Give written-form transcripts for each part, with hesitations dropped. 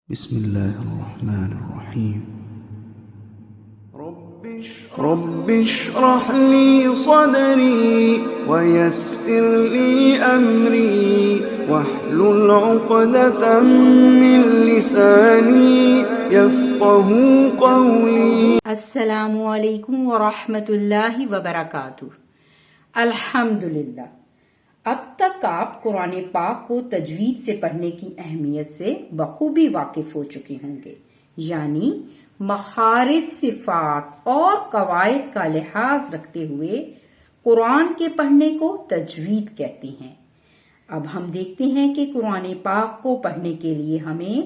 بسم الله الرحمن الرحيم رب اشرح لي صدري ويسر لي أمري واحلل عقدة من لساني يفقه قولي. السلام علیکم ورحمۃ اللہ وبرکاتہ. الحمدللہ. اب تک آپ قرآن پاک کو تجوید سے پڑھنے کی اہمیت سے بخوبی واقف ہو چکے ہوں گے، یعنی مخارج، صفات اور قواعد کا لحاظ رکھتے ہوئے قرآن کے پڑھنے کو تجوید کہتے ہیں. اب ہم دیکھتے ہیں کہ قرآن پاک کو پڑھنے کے لیے ہمیں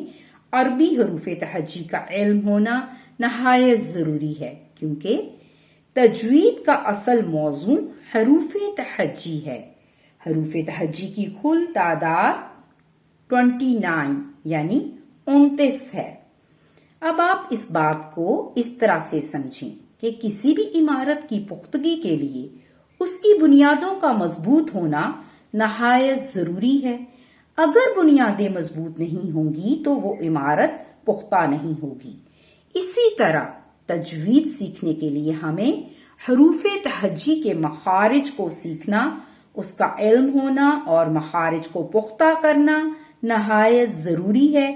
عربی حروف تہجی کا علم ہونا نہایت ضروری ہے، کیونکہ تجوید کا اصل موضوع حروف تہجی ہے. حروف تہجی کی کل تعداد 29 یعنی 29 ہے. اب آپ اس بات کو اس طرح سے سمجھیں کہ کسی بھی عمارت کی پختگی کے لیے اس کی بنیادوں کا مضبوط ہونا نہایت ضروری ہے. اگر بنیادیں مضبوط نہیں ہوں گی تو وہ عمارت پختہ نہیں ہوگی. اسی طرح تجوید سیکھنے کے لیے ہمیں حروف تہجی کے مخارج کو سیکھنا، اس کا علم ہونا اور مخارج کو پختہ کرنا نہایت ضروری ہے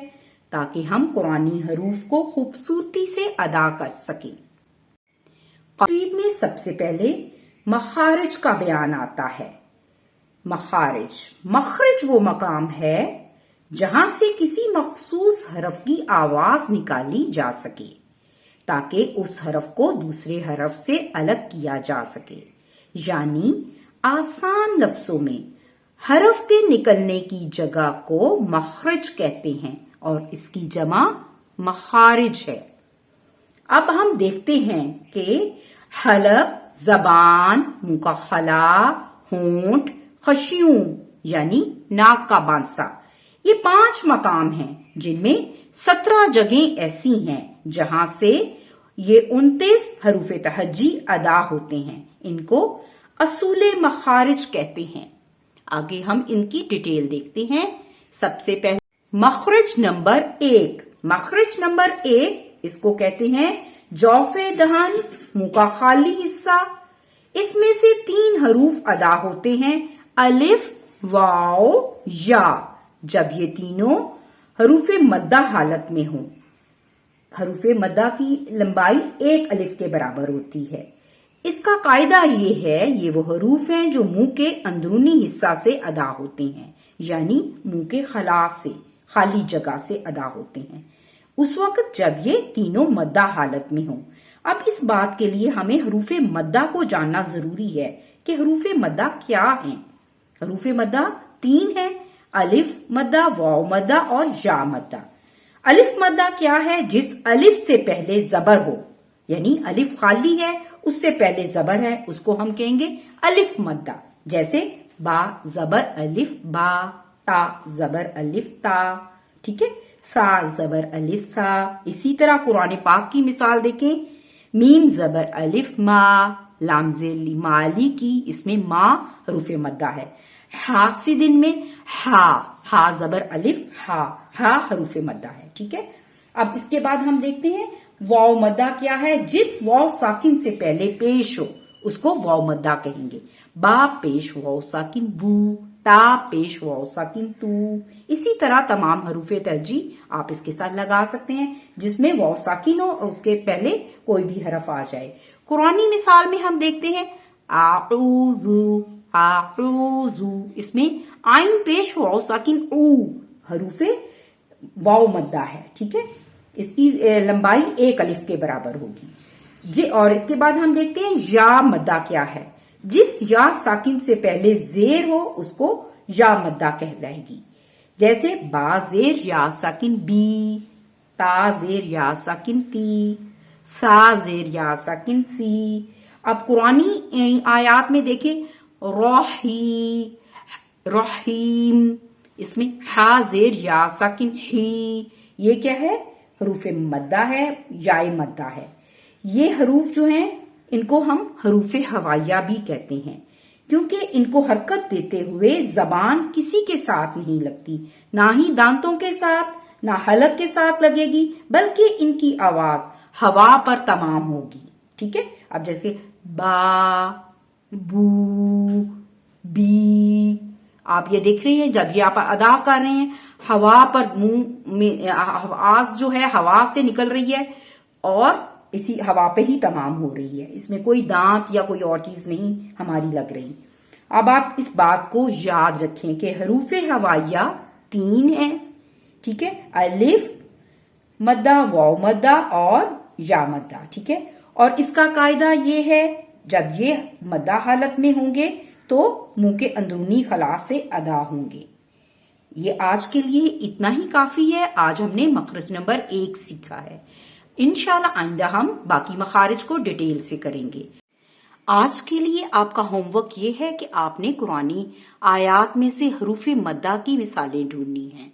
تاکہ ہم قرآنی حروف کو خوبصورتی سے ادا کر سکیں. تجوید میں سب سے پہلے مخارج کا بیان آتا ہے. مخرج وہ مقام ہے جہاں سے کسی مخصوص حرف کی آواز نکالی جا سکے تاکہ اس حرف کو دوسرے حرف سے الگ کیا جا سکے. یعنی آسان لفظوں میں حرف کے نکلنے کی جگہ کو مخرج کہتے ہیں اور اس کی جمع مخارج ہے. اب ہم دیکھتے ہیں کہ حلق، زبان، منہ کا خلا، ہونٹ، خشیوں یعنی ناک کا بانسا، یہ 5 مقام ہیں جن میں 17 جگہیں ایسی ہیں جہاں سے یہ 29 حروف تہجی ادا ہوتے ہیں. ان کو اصول مخارج کہتے ہیں. آگے ہم ان کی ڈیٹیل دیکھتے ہیں. سب سے پہلے مخرج نمبر 1. مخرج نمبر 1 اس کو کہتے ہیں جوف دہن، منہ کا خالی حصہ. اس میں سے 3 حروف ادا ہوتے ہیں، الف، واو، یا. جب یہ تینوں حروف مدہ حالت میں ہوں. حروف مدہ کی لمبائی 1 الف کے برابر ہوتی ہے. اس کا قاعدہ یہ ہے، یہ وہ حروف ہیں جو منہ کے اندرونی حصہ سے ادا ہوتے ہیں، یعنی منہ کے خلا سے، خالی جگہ سے ادا ہوتے ہیں اس وقت جب یہ تینوں مدہ حالت میں ہوں. اب اس بات کے لیے ہمیں حروف مدہ کو جاننا ضروری ہے کہ حروف مدہ کیا ہیں. حروف مدہ 3 ہیں، الف مدہ، واو مدہ اور یا مدہ. الف مدہ کیا ہے؟ جس الف سے پہلے زبر ہو، یعنی الف خالی ہے اس سے پہلے زبر ہے، اس کو ہم کہیں گے الف مدہ. جیسے با زبر الف با، تا زبر الف تا، ٹھیک ہے، سا زبر الف سا. اسی طرح قرآن پاک کی مثال دیکھیں، میم زبر الف ما، لام زیر مالی کی، اس میں ما حروف مدہ ہے. حاسدن میں ہا زبر الف ہا حروف مدہ ہے. ٹھیک ہے. اب اس کے بعد ہم دیکھتے ہیں واو مدہ کیا ہے. جس واو ساکن سے پہلے پیش ہو اس کو واو مدہ کہیں گے. با پیش واو ساکن بو، تا پیش واو ساکن تو. اسی طرح تمام حروف تہجی آپ اس کے ساتھ لگا سکتے ہیں جس میں واو ساکن ہو اور اس کے پہلے کوئی بھی حرف آ جائے. قرآنی مثال میں ہم دیکھتے ہیں اعوذ، اس میں آئین پیش واو ساکن او، حروف واو مدہ ہے. ٹھیک ہے. اس کی لمبائی 1 الف کے برابر ہوگی. اور اس کے بعد ہم دیکھتے ہیں یا مدہ کیا ہے. جس یا ساکن سے پہلے زیر ہو اس کو یا مدہ کہلائے گی. جیسے با زیر یا ساکن بی، تا زیر یا ساکن تی، سا زیر یا ساکن سی. اب قرآنی آیات میں دیکھیں رحیم، اس میں ہا زیر یا ساکن ہی، یہ کیا ہے؟ حروف مدہ ہے، یائے مدہ ہے. یہ حروف جو ہیں ان کو ہم حروف ہوائیہ بھی کہتے ہیں کیونکہ ان کو حرکت دیتے ہوئے زبان کسی کے ساتھ نہیں لگتی، نہ ہی دانتوں کے ساتھ، نہ حلق کے ساتھ لگے گی بلکہ ان کی آواز ہوا پر تمام ہوگی. ٹھیک ہے. اب جیسے با، بو، بی، آپ یہ دیکھ رہے ہیں جب یہ آپ ادا کر رہے ہیں ہوا پر منہ میں آواز جو ہے ہوا سے نکل رہی ہے اور اسی ہوا پہ ہی تمام ہو رہی ہے. اس میں کوئی دانت یا کوئی اور چیز نہیں ہماری لگ رہی. اب آپ اس بات کو یاد رکھیں کہ حروف ہوائیہ 3 ہیں. ٹھیک ہے. الف مدہ، واو مدہ اور یا مدہ. ٹھیک ہے. اور اس کا قاعدہ یہ ہے جب یہ مدہ حالت میں ہوں گے تو منہ کے اندرونی خلا سے ادا ہوں گے. یہ آج کے لیے اتنا ہی کافی ہے. آج ہم نے مخرج نمبر 1 سیکھا ہے. انشاءاللہ آئندہ ہم باقی مخارج کو ڈیٹیل سے کریں گے. آج کے لیے آپ کا ہوم ورک یہ ہے کہ آپ نے قرآنی آیات میں سے حروف مدہ کی مثالیں ڈھونڈنی ہیں.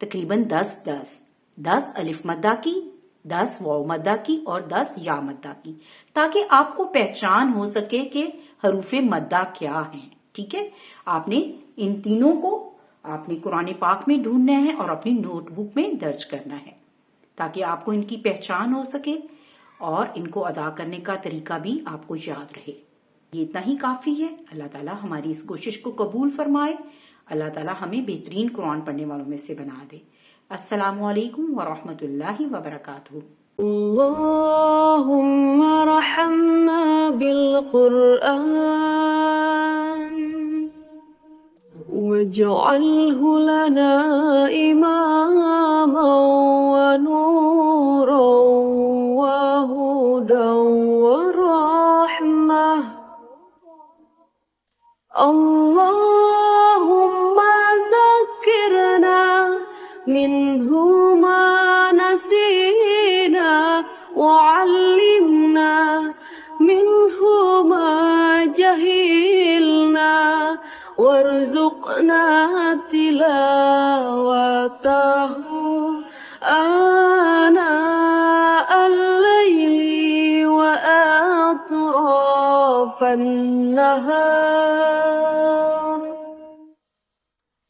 تقریباً 10 الف مدہ کی، 10 واو مدہ کی اور 10 یا مدہ کی، تاکہ آپ کو پہچان ہو سکے کہ حروف مدہ کیا ہیں. ٹھیک ہے. آپ نے ان تینوں کو آپ نے قرآن پاک میں ڈھونڈنا ہے اور اپنی نوٹ بک میں درج کرنا ہے تاکہ آپ کو ان کی پہچان ہو سکے اور ان کو ادا کرنے کا طریقہ بھی آپ کو یاد رہے. یہ اتنا ہی کافی ہے. اللہ تعالیٰ ہماری اس کوشش کو قبول فرمائے. اللہ تعالیٰ ہمیں بہترین قرآن پڑھنے والوں میں سے بنا دے. السلام علیکم ورحمۃ اللہ وبرکاتہ. اللهم ارحمنا بالقرآن واجعله لنا إماما ونورا وهدى ورحمة. اللهم ذكرنا منه ما نسينا وعلمنا منه ما جهلنا وارزقنا تلاوته آناء الليل وأطراف النهار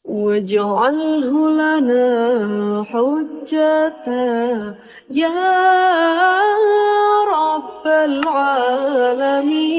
واجعله لنا حجة يا رب العالمين.